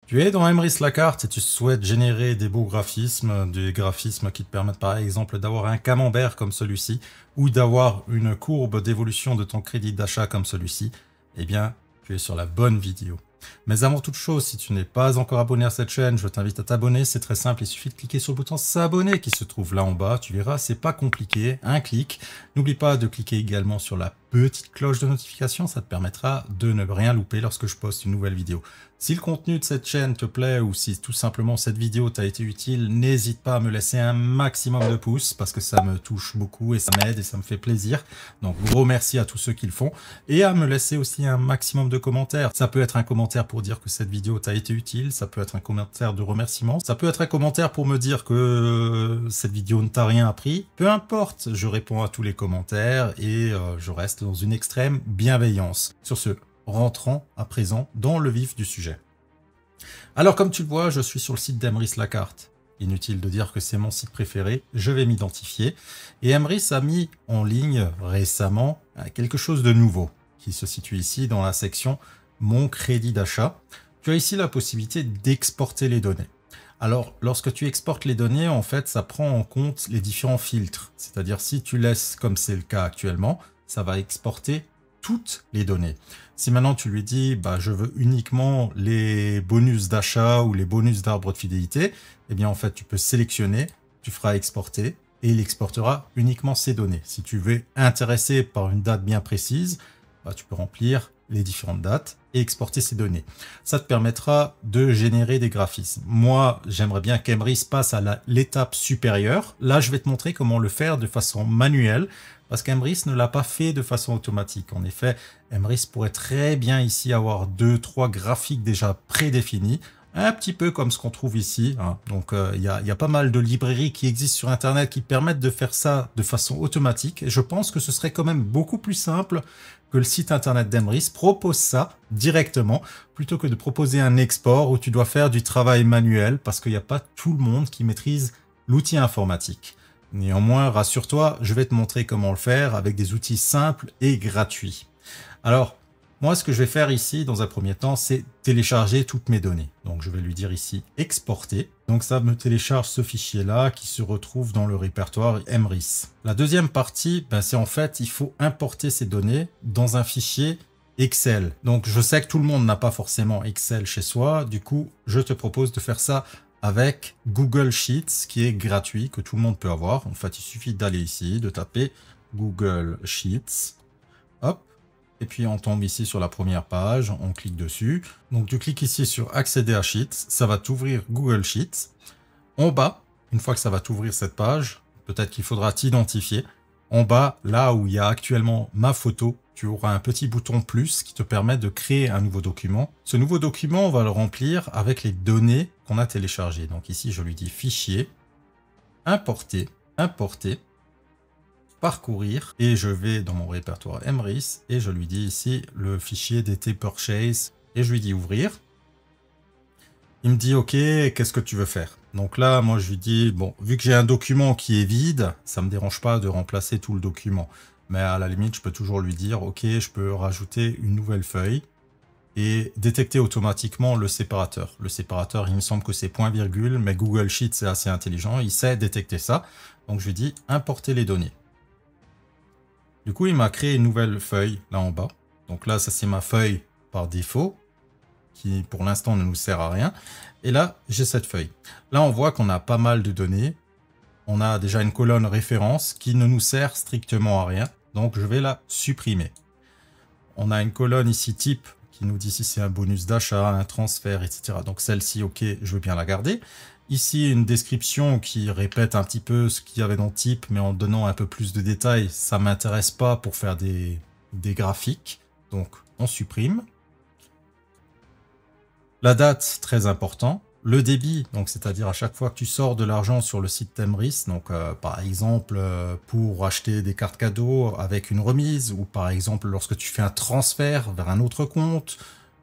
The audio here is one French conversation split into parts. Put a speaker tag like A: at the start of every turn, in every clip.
A: Tu es dans Emrys Lacarte et tu souhaites générer des beaux graphismes, des graphismes qui te permettent par exemple d'avoir un camembert comme celui-ci ou d'avoir une courbe d'évolution de ton crédit d'achat comme celui-ci, eh bien, tu es sur la bonne vidéo. Mais avant toute chose, si tu n'es pas encore abonné à cette chaîne, je t'invite à t'abonner, c'est très simple, il suffit de cliquer sur le bouton s'abonner qui se trouve là en bas, tu verras, c'est pas compliqué, un clic. N'oublie pas de cliquer également sur la petite cloche de notification, ça te permettra de ne rien louper lorsque je poste une nouvelle vidéo. Si le contenu de cette chaîne te plaît ou si tout simplement cette vidéo t'a été utile, n'hésite pas à me laisser un maximum de pouces parce que ça me touche beaucoup et ça m'aide et ça me fait plaisir. Donc gros merci à tous ceux qui le font et à me laisser aussi un maximum de commentaires. Ça peut être un commentaire pour dire que cette vidéo t'a été utile, ça peut être un commentaire de remerciement, ça peut être un commentaire pour me dire que cette vidéo ne t'a rien appris. Peu importe, je réponds à tous les commentaires et je reste dans une extrême bienveillance. Sur ce, rentrons à présent dans le vif du sujet. Alors comme tu le vois, je suis sur le site d'Emrys Lacarte. Inutile de dire que c'est mon site préféré, je vais m'identifier. Et Emrys a mis en ligne récemment quelque chose de nouveau qui se situe ici dans la section Mon crédit d'achat. Tu as ici la possibilité d'exporter les données. Alors, lorsque tu exportes les données, en fait, ça prend en compte les différents filtres. C'est-à-dire, si tu laisses, comme c'est le cas actuellement, ça va exporter toutes les données. Si maintenant tu lui dis, bah, je veux uniquement les bonus d'achat ou les bonus d'arbre de fidélité, eh bien, en fait, tu peux sélectionner, tu feras exporter et il exportera uniquement ces données. Si tu veux intéressé par une date bien précise, bah, tu peux remplir les différentes dates et exporter ces données. Ça te permettra de générer des graphismes. Moi, j'aimerais bien qu'Emrys passe à l'étape supérieure. Là, je vais te montrer comment le faire de façon manuelle parce qu'Emrys ne l'a pas fait de façon automatique. En effet, Emrys pourrait très bien ici avoir 2-3 graphiques déjà prédéfinis, un petit peu comme ce qu'on trouve ici. Hein. Donc, il y a pas mal de librairies qui existent sur Internet qui permettent de faire ça de façon automatique. Et je pense que ce serait quand même beaucoup plus simple que le site Internet d'Emrys propose ça directement, plutôt que de proposer un export où tu dois faire du travail manuel, parce qu'il n'y a pas tout le monde qui maîtrise l'outil informatique. Néanmoins, rassure-toi, je vais te montrer comment le faire avec des outils simples et gratuits. Alors, moi, ce que je vais faire ici, dans un premier temps, c'est télécharger toutes mes données. Donc, je vais lui dire ici « Exporter ». Donc, ça me télécharge ce fichier-là qui se retrouve dans le répertoire Emrys. La deuxième partie, ben, c'est en fait, il faut importer ces données dans un fichier Excel. Donc, je sais que tout le monde n'a pas forcément Excel chez soi. Du coup, je te propose de faire ça avec Google Sheets, qui est gratuit, que tout le monde peut avoir. En fait, il suffit d'aller ici, de taper Google Sheets. Hop. Et puis on tombe ici sur la première page, on clique dessus. Donc tu cliques ici sur accéder à Sheets, ça va t'ouvrir Google Sheets. En bas, une fois que ça va t'ouvrir cette page, peut-être qu'il faudra t'identifier. En bas, là où il y a actuellement ma photo, tu auras un petit bouton plus qui te permet de créer un nouveau document. Ce nouveau document, on va le remplir avec les données qu'on a téléchargées. Donc ici, je lui dis fichier, importer, importer. Parcourir et je vais dans mon répertoire Emrys et je lui dis ici le fichier DT Purchase et je lui dis ouvrir. Il me dit ok, qu'est-ce que tu veux faire? Donc là moi je lui dis bon, vu que j'ai un document qui est vide, ça me dérange pas de remplacer tout le document, mais à la limite je peux toujours lui dire ok, je peux rajouter une nouvelle feuille et détecter automatiquement le séparateur. Le séparateur, il me semble que c'est point virgule, mais Google Sheets c'est assez intelligent, il sait détecter ça. Donc je lui dis importer les données. Du coup, il m'a créé une nouvelle feuille là en bas. Donc là, ça c'est ma feuille par défaut, qui pour l'instant ne nous sert à rien. Et là, j'ai cette feuille. Là, on voit qu'on a pas mal de données. On a déjà une colonne référence qui ne nous sert strictement à rien. Donc, je vais la supprimer. On a une colonne ici type qui nous dit si c'est un bonus d'achat, un transfert, etc. Donc celle-ci, ok, je veux bien la garder. Ici, une description qui répète un petit peu ce qu'il y avait dans type, mais en donnant un peu plus de détails. Ça ne m'intéresse pas pour faire des graphiques. Donc, on supprime. La date, très important. Le débit, donc c'est-à-dire à chaque fois que tu sors de l'argent sur le site Emrys, donc par exemple pour acheter des cartes cadeaux avec une remise, ou par exemple lorsque tu fais un transfert vers un autre compte,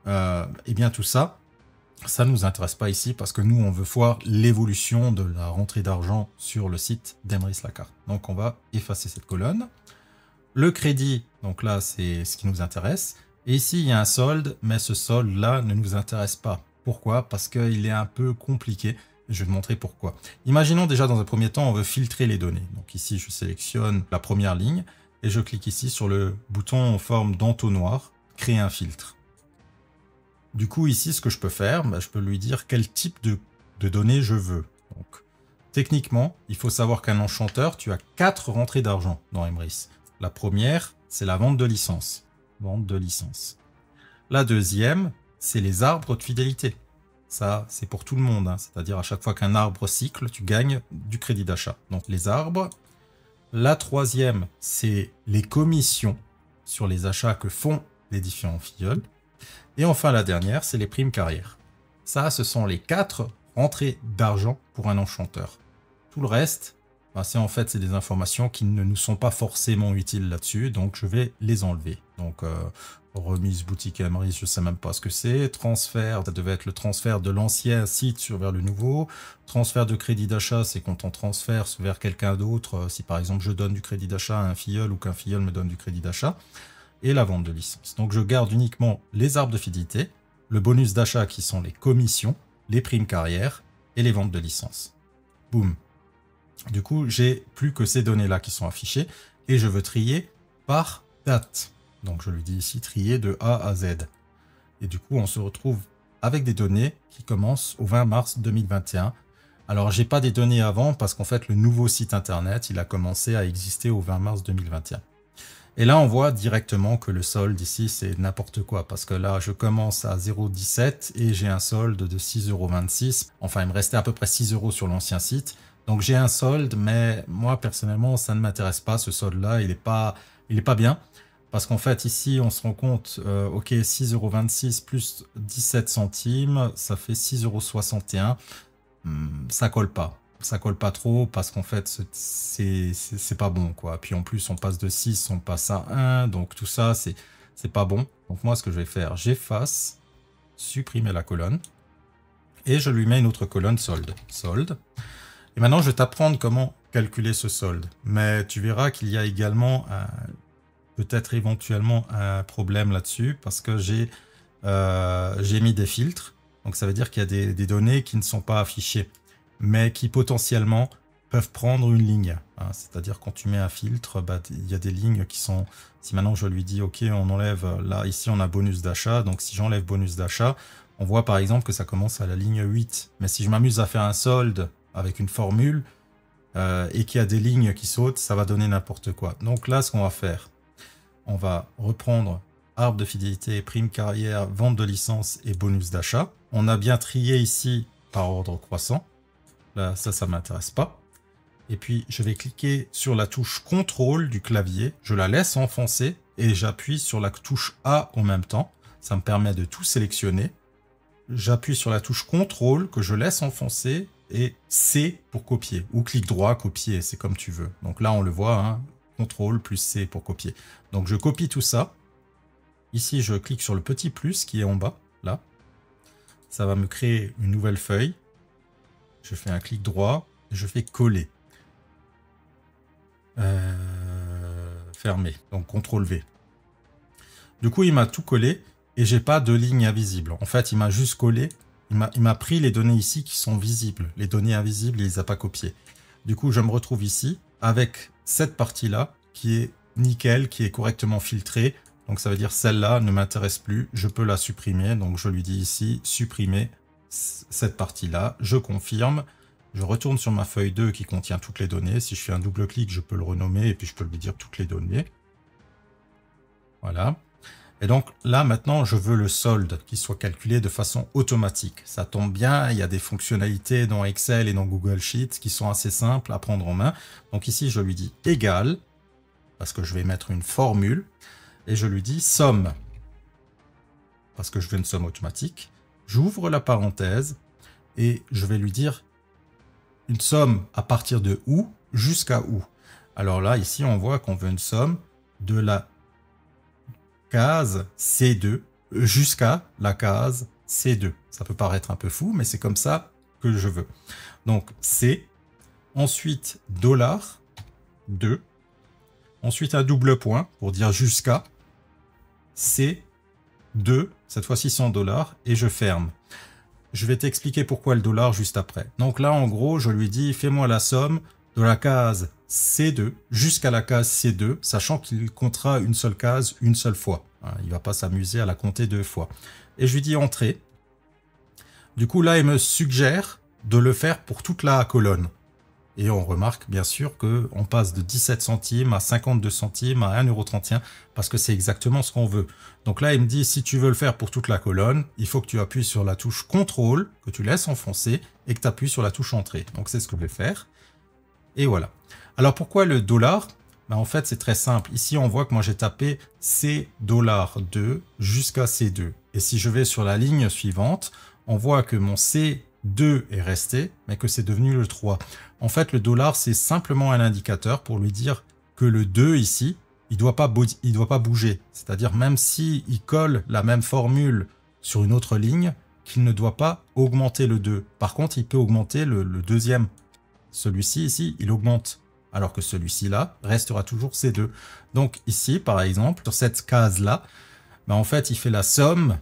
A: et bien tout ça. Ça ne nous intéresse pas ici parce que nous, on veut voir l'évolution de la rentrée d'argent sur le site d'Emrys Lacarte. Donc, on va effacer cette colonne. Le crédit, donc là, c'est ce qui nous intéresse. Et ici, il y a un solde, mais ce solde-là ne nous intéresse pas Pourquoi? Parce qu'il est un peu compliqué. Je vais te montrer pourquoi. Imaginons déjà dans un premier temps, on veut filtrer les données. Donc ici, je sélectionne la première ligne et je clique ici sur le bouton en forme d'entonnoir, créer un filtre. Du coup, ici, ce que je peux faire, je peux lui dire quel type de données je veux. Donc, techniquement, il faut savoir qu'un enchanteur, tu as 4 rentrées d'argent dans Emrys. La première, c'est la vente de licence. Vente de licence. La deuxième, c'est les arbres de fidélité. Ça, c'est pour tout le monde, hein. C'est-à-dire à chaque fois qu'un arbre cycle, tu gagnes du crédit d'achat. Donc les arbres. La troisième, c'est les commissions sur les achats que font les différents filleuls. Et enfin la dernière, c'est les primes carrières. Ça, ce sont les 4 rentrées d'argent pour un enchanteur. Tout le reste, c'est des informations qui ne nous sont pas forcément utiles là-dessus, donc je vais les enlever. Donc remise boutique Emrys, je ne sais même pas ce que c'est. Transfert, ça devait être le transfert de l'ancien site vers le nouveau. Transfert de crédit d'achat, c'est quand on transfère vers quelqu'un d'autre, si par exemple je donne du crédit d'achat à un filleul ou qu'un filleul me donne du crédit d'achat. Et la vente de licence. Donc je garde uniquement les arbres de fidélité, le bonus d'achat qui sont les commissions, les primes carrières et les ventes de licence. Boum. Du coup, j'ai plus que ces données-là qui sont affichées et je veux trier par date. Donc je lui dis ici trier de A à Z. Et du coup, on se retrouve avec des données qui commencent au 20 mars 2021. Alors, j'ai pas des données avant parce qu'en fait, le nouveau site internet, il a commencé à exister au 20 mars 2021. Et là, on voit directement que le solde ici, c'est n'importe quoi. Parce que là, je commence à 0,17 et j'ai un solde de 6,26 €. Enfin, il me restait à peu près 6 € sur l'ancien site. Donc, j'ai un solde, mais moi, personnellement, ça ne m'intéresse pas. Ce solde-là, il est pas bien. Parce qu'en fait, ici, on se rend compte, ok, 6,26 € plus 17 centimes, ça fait 6,61 €. Ça colle pas. Ça colle pas trop parce qu'en fait, c'est pas bon, quoi. Puis en plus, on passe de 6, on passe à 1. Donc tout ça, c'est pas bon. Donc moi, ce que je vais faire, j'efface, supprimer la colonne. Et je lui mets une autre colonne solde. Solde. Et maintenant, je vais t'apprendre comment calculer ce solde. Mais tu verras qu'il y a également peut-être éventuellement un problème là-dessus parce que j'ai mis des filtres. Donc ça veut dire qu'il y a des données qui ne sont pas affichées, mais qui potentiellement peuvent prendre une ligne. Hein. C'est-à-dire quand tu mets un filtre, il y a des lignes qui sont... Si maintenant je lui dis, ok, on enlève, là, ici on a bonus d'achat, donc si j'enlève bonus d'achat, on voit par exemple que ça commence à la ligne 8. Mais si je m'amuse à faire un solde avec une formule, et qu'il y a des lignes qui sautent, ça va donner n'importe quoi. Donc là, ce qu'on va faire, on va reprendre arbre de fidélité, prime carrière, vente de licence et bonus d'achat. On a bien trié ici par ordre croissant. Là, ça ne m'intéresse pas. Et puis, je vais cliquer sur la touche CTRL du clavier. Je la laisse enfoncer et j'appuie sur la touche A en même temps. Ça me permet de tout sélectionner. J'appuie sur la touche CTRL que je laisse enfoncer et C pour copier. Ou clic droit, copier, c'est comme tu veux. Donc là, on le voit, hein, CTRL plus C pour copier. Donc, je copie tout ça. Ici, je clique sur le petit plus qui est en bas, là. Ça va me créer une nouvelle feuille. Je fais un clic droit et je fais coller. Fermer. Donc CTRL V. Du coup, il m'a tout collé et j'ai pas de ligne invisible. En fait, il m'a juste collé. Il m'a pris les données ici qui sont visibles. Les données invisibles, il les a pas copiées. Du coup, je me retrouve ici avec cette partie-là qui est nickel, qui est correctement filtrée. Donc, ça veut dire celle-là ne m'intéresse plus. Je peux la supprimer. Donc, je lui dis ici, supprimer cette partie-là. Je confirme. Je retourne sur ma feuille 2 qui contient toutes les données. Si je fais un double-clic, je peux le renommer et puis je peux lui dire toutes les données. Voilà. Et donc là, maintenant, je veux le solde qui soit calculé de façon automatique. Ça tombe bien, il y a des fonctionnalités dans Excel et dans Google Sheets qui sont assez simples à prendre en main. Donc ici, je lui dis égal, parce que je vais mettre une formule, et je lui dis somme, parce que je veux une somme automatique. J'ouvre la parenthèse et je vais lui dire une somme à partir de où jusqu'à où. Alors là, ici, on voit qu'on veut une somme de la case C2 jusqu'à la case C2. Ça peut paraître un peu fou, mais c'est comme ça que je veux. Donc C, ensuite $2, ensuite un double point pour dire jusqu'à C2, cette fois-ci $100, et je ferme. je vais t'expliquer pourquoi le dollar juste après. Donc là, en gros, je lui dis, fais-moi la somme de la case C2 jusqu'à la case C2, sachant qu'il comptera une seule case une seule fois. Il ne va pas s'amuser à la compter 2 fois. Et je lui dis entrée. Du coup, là, il me suggère de le faire pour toute la colonne. Et on remarque bien sûr qu'on passe de 17 centimes à 52 centimes à 1,31 € parce que c'est exactement ce qu'on veut. Donc là, il me dit, si tu veux le faire pour toute la colonne, il faut que tu appuies sur la touche contrôle, que tu laisses enfoncer et que tu appuies sur la touche entrée. Donc c'est ce que je vais faire. Et voilà. Alors pourquoi le dollar? En fait, c'est très simple. Ici, on voit que moi, j'ai tapé C$2 jusqu'à C2. Et si je vais sur la ligne suivante, on voit que mon C2 est resté, mais que c'est devenu le 3. En fait, le dollar, c'est simplement un indicateur pour lui dire que le 2 ici, il doit pas bouger. C'est-à-dire, même s'il colle la même formule sur une autre ligne, qu'il ne doit pas augmenter le 2. Par contre, il peut augmenter le deuxième. Celui-ci, ici, il augmente. Alors que celui-ci, là, restera toujours C2. Donc ici, par exemple, sur cette case-là, en fait, il fait la somme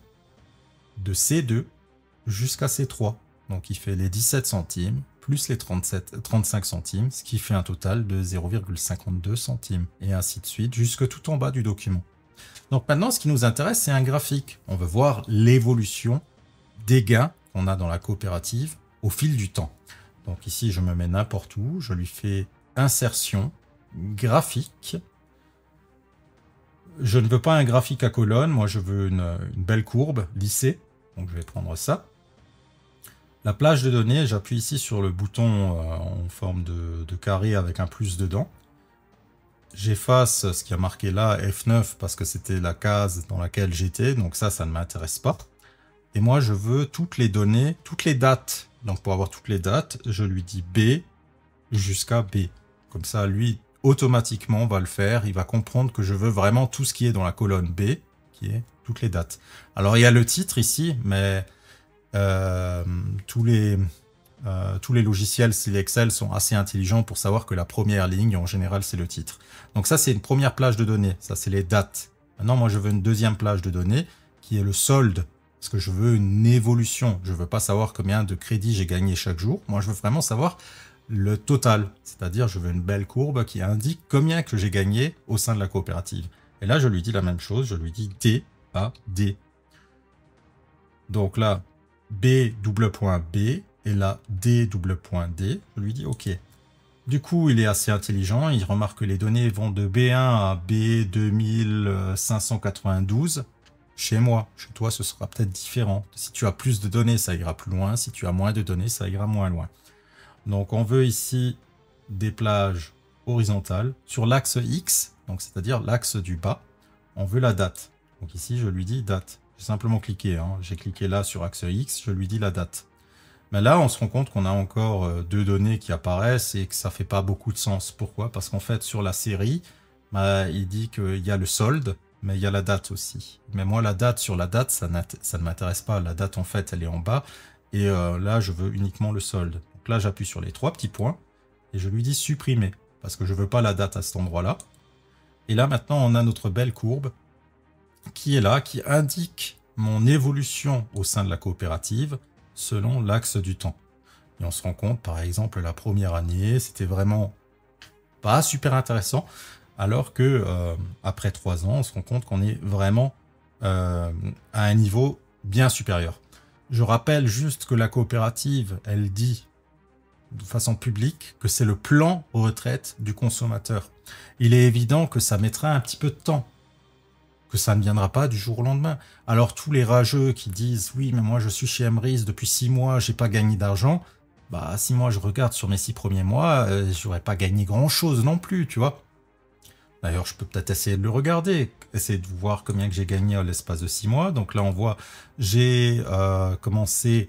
A: de C2 jusqu'à C3. Donc il fait les 17 centimes plus les 35 centimes, ce qui fait un total de 0,52 centimes. Et ainsi de suite, jusque tout en bas du document. Donc maintenant, ce qui nous intéresse, c'est un graphique. On veut voir l'évolution des gains qu'on a dans la coopérative au fil du temps. Donc ici, je me mets n'importe où, je lui fais insertion, graphique. Je ne veux pas un graphique à colonne, moi je veux une belle courbe lissée. Donc je vais prendre ça. La plage de données, j'appuie ici sur le bouton en forme de carré avec un plus dedans. J'efface ce qui a marqué là, F9, parce que c'était la case dans laquelle j'étais, donc ça ne m'intéresse pas. Et moi, je veux toutes les données, toutes les dates. Donc pour avoir toutes les dates, je lui dis B jusqu'à B. Comme ça, lui, automatiquement, va le faire. Il va comprendre que je veux vraiment tout ce qui est dans la colonne B, qui est toutes les dates. Alors, il y a le titre ici, mais tous les logiciels style Excel sont assez intelligents pour savoir que la première ligne, en général, c'est le titre. Donc ça, c'est une première plage de données. Ça, c'est les dates. Maintenant, moi, je veux une deuxième plage de données qui est le solde. Parce que je veux une évolution. Je ne veux pas savoir combien de crédits j'ai gagné chaque jour. Moi, je veux vraiment savoir le total. C'est-à-dire, je veux une belle courbe qui indique combien que j'ai gagné au sein de la coopérative. Et là, je lui dis la même chose. Je lui dis D à D. Donc là, B double point B. Et là, D double point D. Je lui dis OK. Du coup, il est assez intelligent. Il remarque que les données vont de B1 à B2592. Chez moi, chez toi, ce sera peut-être différent. Si tu as plus de données, ça ira plus loin. Si tu as moins de données, ça ira moins loin. Donc, on veut ici des plages horizontales sur l'axe X, donc c'est-à-dire l'axe du bas. On veut la date. Donc ici, je lui dis date. J'ai simplement cliqué. J'ai cliqué là sur axe X, je lui dis la date. Mais là, on se rend compte qu'on a encore deux données qui apparaissent et que ça fait pas beaucoup de sens. Pourquoi? Parce qu'en fait, sur la série, il dit qu'il y a le solde, mais il y a la date aussi. Mais moi, la date, sur la date, ça ne m'intéresse pas. La date, en fait, elle est en bas. Et là, je veux uniquement le solde. Donc là, j'appuie sur les trois petits points et je lui dis supprimer. Parce que je ne veux pas la date à cet endroit-là. Et là, maintenant, on a notre belle courbe qui est là, qui indique mon évolution au sein de la coopérative selon l'axe du temps. Et on se rend compte, par exemple, la première année, c'était vraiment pas super intéressant. Alors que après 3 ans, on se rend compte qu'on est vraiment à un niveau bien supérieur. Je rappelle juste que la coopérative, elle dit de façon publique que c'est le plan retraite du consommateur. Il est évident que ça mettra un petit peu de temps, que ça ne viendra pas du jour au lendemain. Alors tous les rageux qui disent « Oui, mais moi je suis chez Emrys depuis 6 mois, j'ai pas gagné d'argent », bah si moi je regarde sur mes 6 premiers mois, j'aurais pas gagné grand-chose non plus, tu vois. D'ailleurs, je peux peut-être essayer de le regarder, essayer de voir combien que j'ai gagné à l'espace de 6 mois. Donc là, on voit, j'ai commencé...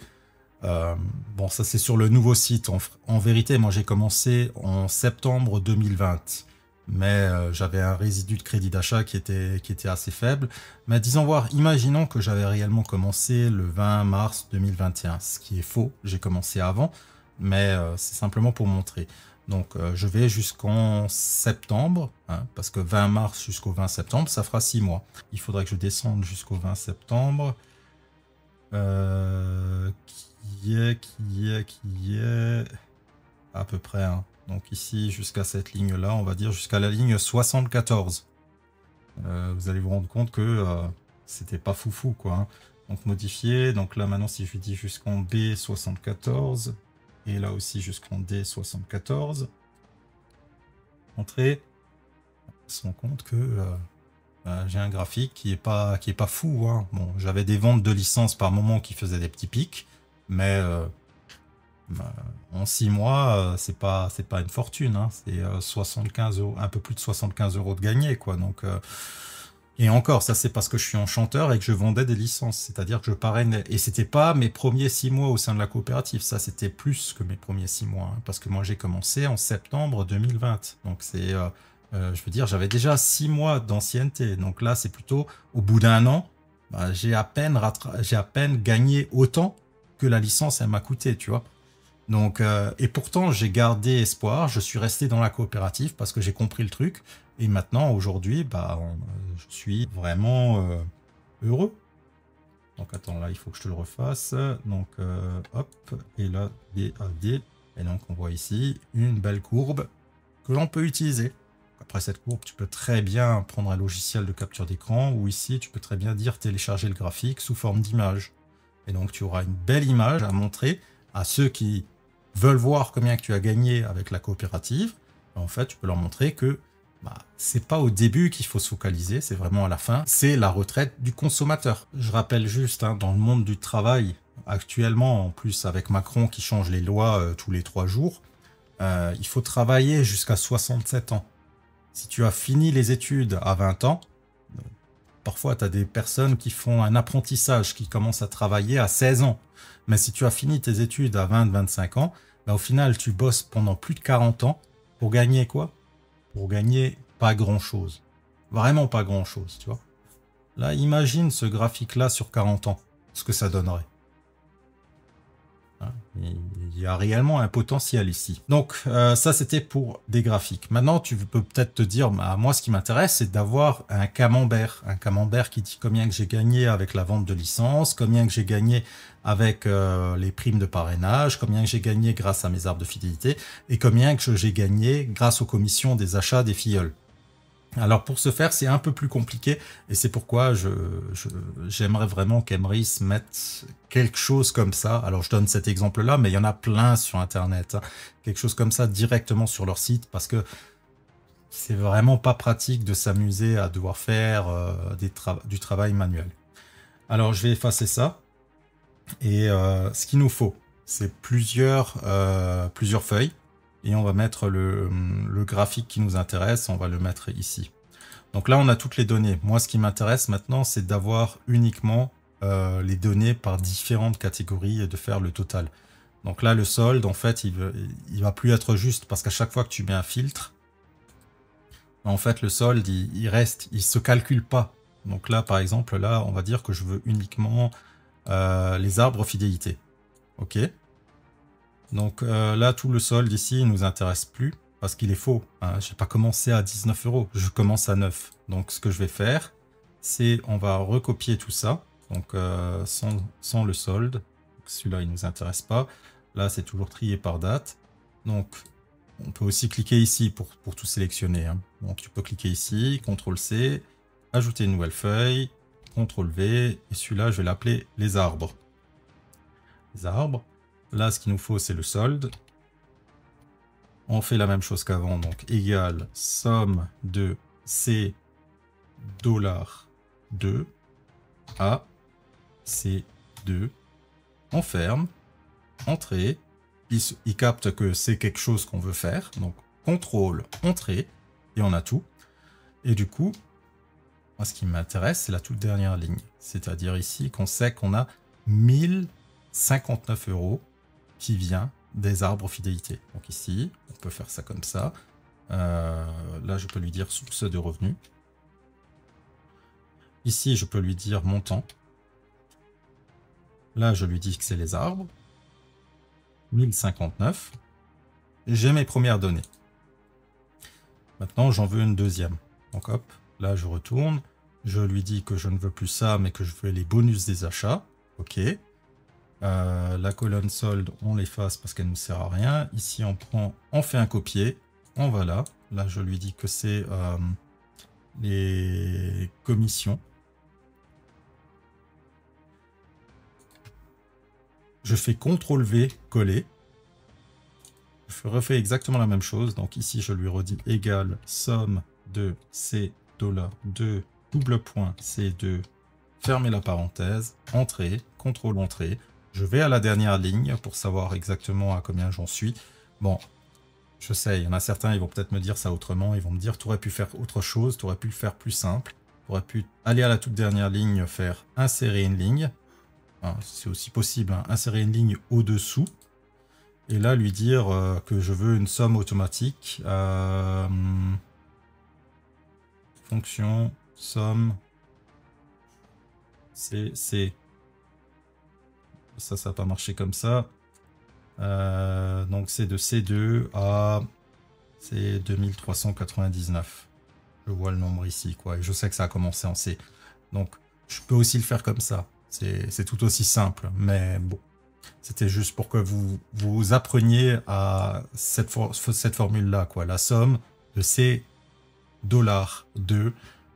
A: bon, ça c'est sur le nouveau site. En vérité, moi j'ai commencé en septembre 2020. Mais j'avais un résidu de crédit d'achat qui était assez faible. Mais disons voir, imaginons que j'avais réellement commencé le 20 mars 2021. Ce qui est faux, j'ai commencé avant. Mais c'est simplement pour montrer. Donc je vais jusqu'en septembre, parce que 20 mars jusqu'au 20 septembre, ça fera 6 mois. Il faudrait que je descende jusqu'au 20 septembre, qui est à peu près. Hein. Donc ici, jusqu'à cette ligne-là, on va dire jusqu'à la ligne 74. Vous allez vous rendre compte que c'était pas foufou, quoi. Hein. Donc modifier. Donc là, maintenant, si je lui dis jusqu'en B74, et là aussi jusqu'en D74, entrée, on se rend compte que j'ai un graphique qui est pas fou. Hein. Bon, j'avais des ventes de licences par moment qui faisaient des petits pics, mais en 6 mois, c'est pas une fortune. Hein. C'est 75 €, un peu plus de 75 € de gagné, quoi. Donc, et encore, ça c'est parce que je suis enchanteur et que je vendais des licences. C'est-à-dire que je parrainais. Et c'était pas mes premiers 6 mois au sein de la coopérative. Ça, c'était plus que mes premiers 6 mois. Hein, parce que moi, j'ai commencé en septembre 2020. Donc, c'est, je veux dire, j'avais déjà 6 mois d'ancienneté. Donc là, c'est plutôt au bout d'un an, bah, j'ai à peine gagné autant que la licence, elle m'a coûté, tu vois. Donc, et pourtant, j'ai gardé espoir. Je suis resté dans la coopérative parce que j'ai compris le truc. Et maintenant, aujourd'hui, bah, je suis vraiment heureux. Donc, attends, là, il faut que je te le refasse. Donc, hop, et là, DAD. Et donc, on voit ici une belle courbe que l'on peut utiliser. Après cette courbe, tu peux très bien prendre un logiciel de capture d'écran ou ici, tu peux très bien dire télécharger le graphique sous forme d'image. Et donc, tu auras une belle image à montrer à ceux qui veulent voir combien que tu as gagné avec la coopérative. En fait, tu peux leur montrer que bah, c'est pas au début qu'il faut se focaliser, c'est vraiment à la fin. C'est la retraite du consommateur. Je rappelle juste, hein, dans le monde du travail, actuellement, en plus avec Macron qui change les lois tous les 3 jours, il faut travailler jusqu'à 67 ans. Si tu as fini les études à 20 ans, parfois tu as des personnes qui font un apprentissage, qui commencent à travailler à 16 ans. Mais si tu as fini tes études à 20-25 ans, bah, au final, tu bosses pendant plus de 40 ans pour gagner quoi? Pour gagner pas grand-chose. Vraiment pas grand-chose, tu vois. Là, imagine ce graphique-là sur 40 ans, ce que ça donnerait. Il y a réellement un potentiel ici. Donc, ça, c'était pour des graphiques. Maintenant, tu peux peut-être te dire, bah, moi, ce qui m'intéresse, c'est d'avoir un camembert. Un camembert qui dit combien que j'ai gagné avec la vente de licence, combien que j'ai gagné avec les primes de parrainage, combien que j'ai gagné grâce à mes arbres de fidélité, et combien que j'ai gagné grâce aux commissions des achats des filleuls. Alors pour ce faire, c'est un peu plus compliqué et c'est pourquoi j'aimerais vraiment qu'Emrys mette quelque chose comme ça. Alors je donne cet exemple-là, mais il y en a plein sur Internet. Hein. Quelque chose comme ça directement sur leur site parce que c'est vraiment pas pratique de s'amuser à devoir faire du travail manuel. Alors je vais effacer ça et ce qu'il nous faut, c'est plusieurs feuilles. Et on va mettre le graphique qui nous intéresse, on va le mettre ici. Donc là, on a toutes les données. Moi, ce qui m'intéresse maintenant, c'est d'avoir uniquement les données par différentes catégories et de faire le total. Donc là, le solde, en fait, il va plus être juste parce qu'à chaque fois que tu mets un filtre, en fait, le solde, il se calcule pas. Donc là, par exemple, là, on va dire que je veux uniquement les arbres fidélité. OK. Donc là, tout le solde ici ne nous intéresse plus parce qu'il est faux. Hein. Je n'ai pas commencé à 19 €, je commence à 9. Donc ce que je vais faire, c'est on va recopier tout ça. Donc sans le solde. Celui-là, il ne nous intéresse pas. Là, c'est toujours trié par date. Donc on peut aussi cliquer ici pour tout sélectionner. Hein. Donc tu peux cliquer ici, CTRL-C, ajouter une nouvelle feuille, CTRL-V. Et celui-là, je vais l'appeler les arbres. Les arbres. Là, ce qu'il nous faut, c'est le solde. On fait la même chose qu'avant, donc égal somme de C $2 à C2. On ferme, entrée. Il capte que c'est quelque chose qu'on veut faire. Donc, contrôle, entrée, et on a tout. Et du coup, moi, ce qui m'intéresse, c'est la toute dernière ligne. C'est-à-dire ici qu'on sait qu'on a 1059 € qui vient des arbres fidélité. Donc ici, on peut faire ça comme ça. Là, je peux lui dire source de revenus. Ici, je peux lui dire montant. Là, je lui dis que c'est les arbres. 1059. J'ai mes premières données. Maintenant, j'en veux une deuxième. Donc hop, là, je retourne. Je lui dis que je ne veux plus ça, mais que je veux les bonus des achats. OK. La colonne solde, on l'efface parce qu'elle ne sert à rien. Ici, on fait un copier. On va là. Là, je lui dis que c'est les commissions. Je fais CTRL-V, coller. Je refais exactement la même chose. Donc ici, je lui redis égal somme de C$2, double point C2, fermez la parenthèse, entrée, CTRL entrée. Je vais à la dernière ligne pour savoir exactement à combien j'en suis. Bon, je sais, il y en a certains, ils vont peut-être me dire ça autrement. Ils vont me dire, tu aurais pu faire autre chose, tu aurais pu le faire plus simple. Tu aurais pu aller à la toute dernière ligne, faire insérer une ligne. Enfin, c'est aussi possible, hein, insérer une ligne au-dessous. Et là, lui dire que je veux une somme automatique. Fonction, somme, C. Ça n'a pas marché comme ça. Donc c'est de C2 à C 2399. Je vois le nombre ici, quoi. Et je sais que ça a commencé en C. Donc je peux aussi le faire comme ça. C'est tout aussi simple, mais bon. C'était juste pour que vous appreniez à cette formule-là, quoi. La somme de C $2,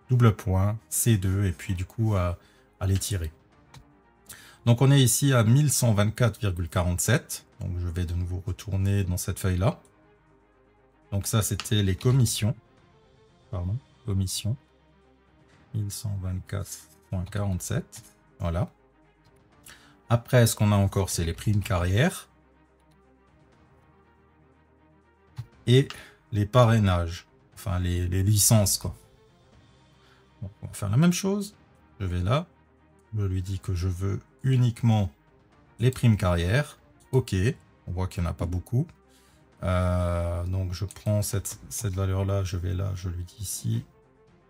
A: double point, C2, et puis du coup à les tirer. Donc on est ici à 1124,47. Donc je vais de nouveau retourner dans cette feuille-là. Donc ça, c'était les commissions. Pardon, commissions. 1124,47. Voilà. Après, ce qu'on a encore, c'est les primes carrières. Et les parrainages. Enfin, les licences, quoi. Donc, on va faire la même chose. Je vais là. Je lui dis que je veux uniquement les primes carrières. OK. On voit qu'il n'y en a pas beaucoup. Donc, je prends cette valeur-là. Je vais là. Je lui dis ici.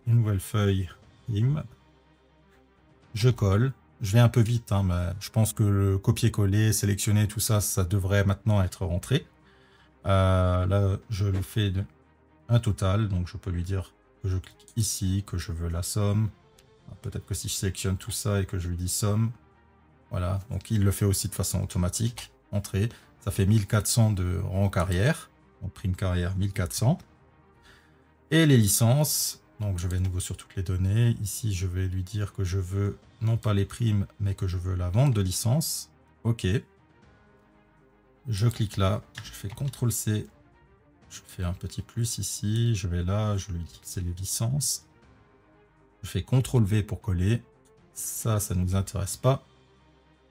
A: Une nouvelle feuille. Prime. Je colle. Je vais un peu vite, hein, mais je pense que le copier-coller, sélectionner, tout ça, ça devrait maintenant être rentré. Là, je le fais un total, donc je peux lui dire que je clique ici, que je veux la somme. Peut-être que si je sélectionne tout ça et que je lui dis somme, voilà, donc il le fait aussi de façon automatique. Entrée, ça fait 1400 de rang carrière, donc prime carrière 1400. Et les licences, donc je vais à nouveau sur toutes les données. Ici, je vais lui dire que je veux non pas les primes, mais que je veux la vente de licence. OK. Je clique là, je fais CTRL-C. Je fais un petit plus ici. Je vais là, je lui dis que c'est les licences. Je fais CTRL-V pour coller. Ça ne nous intéresse pas.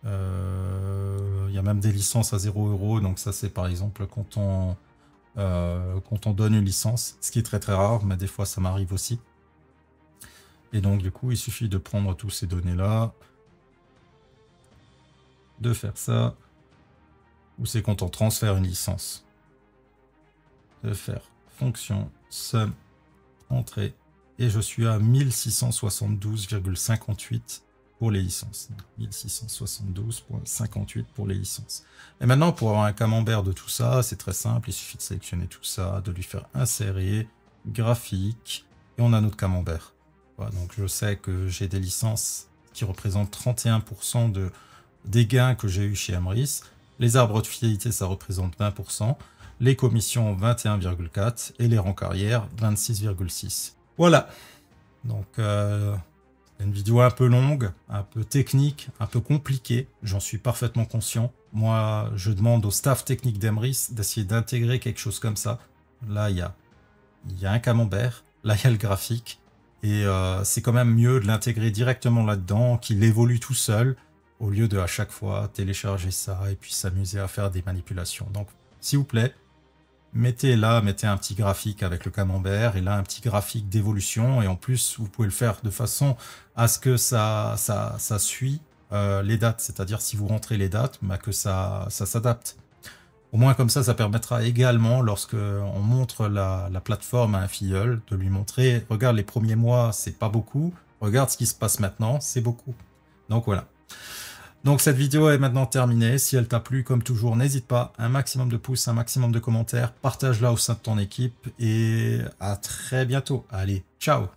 A: Il y a même des licences à 0 €. Donc ça, c'est par exemple quand on donne une licence. Ce qui est très très rare, mais des fois, ça m'arrive aussi. Et donc, du coup, il suffit de prendre tous ces données-là, de faire ça, ou c'est quand on transfère une licence. De faire fonction, sum, entrée, et je suis à 1672,58 pour les licences. 1672,58 pour les licences. Et maintenant, pour avoir un camembert de tout ça, c'est très simple, il suffit de sélectionner tout ça, de lui faire insérer, graphique, et on a notre camembert. Voilà, donc je sais que j'ai des licences qui représentent 31% des gains que j'ai eu chez Emrys. Les arbres de fidélité, ça représente 20%. Les commissions, 21,4%. Et les rangs carrière, 26,6%. Voilà. Donc, une vidéo un peu longue, un peu technique, un peu compliquée. J'en suis parfaitement conscient. Moi, je demande au staff technique d'Emrys d'essayer d'intégrer quelque chose comme ça. Là, il y a un camembert. Là, il y a le graphique. Et c'est quand même mieux de l'intégrer directement là-dedans, qu'il évolue tout seul, au lieu de à chaque fois télécharger ça et puis s'amuser à faire des manipulations. Donc, s'il vous plaît, mettez un petit graphique avec le camembert, et là, un petit graphique d'évolution. Et en plus, vous pouvez le faire de façon à ce que ça suit les dates. C'est-à-dire, si vous rentrez les dates, bah, que ça s'adapte. Au moins comme ça permettra également, lorsque on montre la plateforme à un filleul, de lui montrer, regarde les premiers mois, c'est pas beaucoup, regarde ce qui se passe maintenant, c'est beaucoup. Donc voilà. Donc cette vidéo est maintenant terminée. Si elle t'a plu, comme toujours, n'hésite pas, un maximum de pouces, un maximum de commentaires, partage-la au sein de ton équipe, et à très bientôt. Allez, ciao!